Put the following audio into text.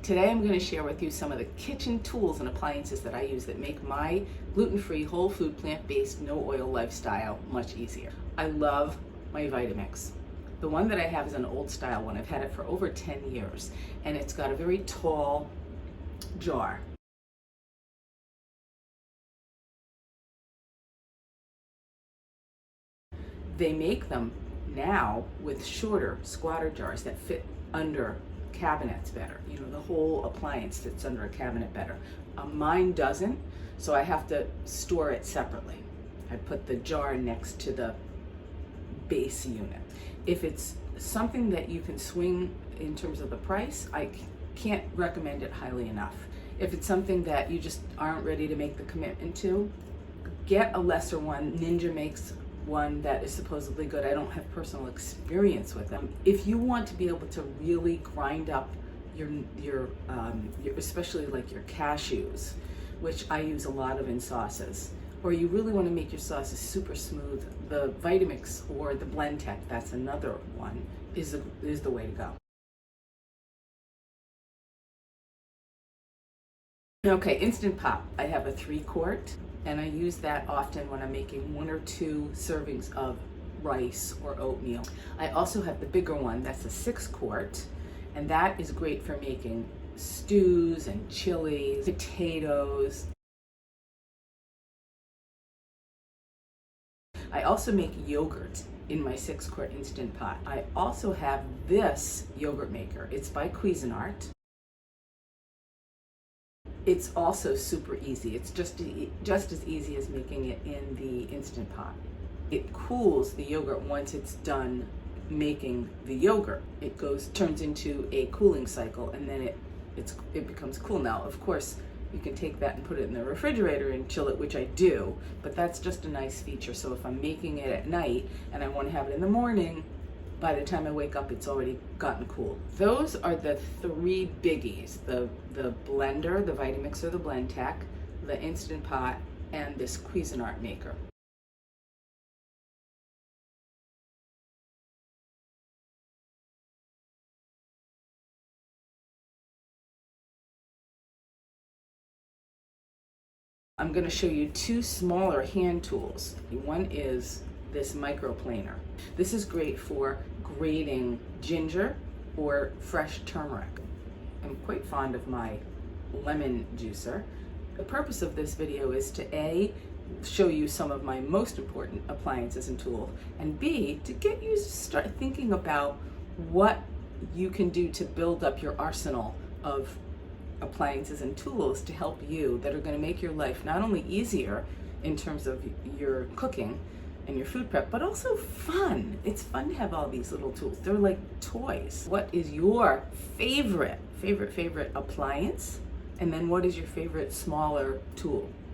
Today I'm going to share with you some of the kitchen tools and appliances that I use that make my gluten-free, whole food, plant-based, no oil lifestyle much easier. I love my Vitamix. The one that I have is an old style one. I've had it for over 10 years and it's got a very tall jar. They make them now with shorter squatter jars that fit under cabinets better. You know, the whole appliance fits under a cabinet better. Mine doesn't, so I have to store it separately. I put the jar next to the base unit. If it's something that you can swing in terms of the price, I can't recommend it highly enough. If it's something that you just aren't ready to make the commitment to, get a lesser one. Ninja makes one that is supposedly good. I don't have personal experience with them. If you want to be able to really grind up your especially like your cashews, which I use a lot of in sauces, or you really want to make your sauces super smooth, the Vitamix or the Blend-Tec, that's another one, is the way to go. Okay, Instant Pot. I have a 3-quart and I use that often when I'm making 1 or 2 servings of rice or oatmeal. I also have the bigger one, that's a 6-quart, and that is great for making stews and chilies, potatoes. I also make yogurt in my 6-quart Instant Pot. I also have this yogurt maker. It's by Cuisinart. It's also super easy. It's just as easy as making it in the Instant Pot. It cools the yogurt once it's done making the yogurt. It turns into a cooling cycle, and then it becomes cool. Now, of course, you can take that and put it in the refrigerator and chill it, which I do, but that's just a nice feature. So if I'm making it at night and I want to have it in the morning, by the time I wake up, it's already gotten cool. Those are the 3 biggies: the blender, the Vitamix or the Blend-Tec, the Instant Pot, and this Cuisinart maker. I'm going to show you 2 smaller hand tools. One is this microplaner. This is great for grating ginger or fresh turmeric. I'm quite fond of my lemon juicer. The purpose of this video is to A, show you some of my most important appliances and tools, and B, to get you to start thinking about what you can do to build up your arsenal of appliances and tools to help you that are going to make your life not only easier in terms of your cooking and your food prep, but also fun. It's fun to have all these little tools. They're like toys. What is your favorite appliance? And then what is your favorite smaller tool?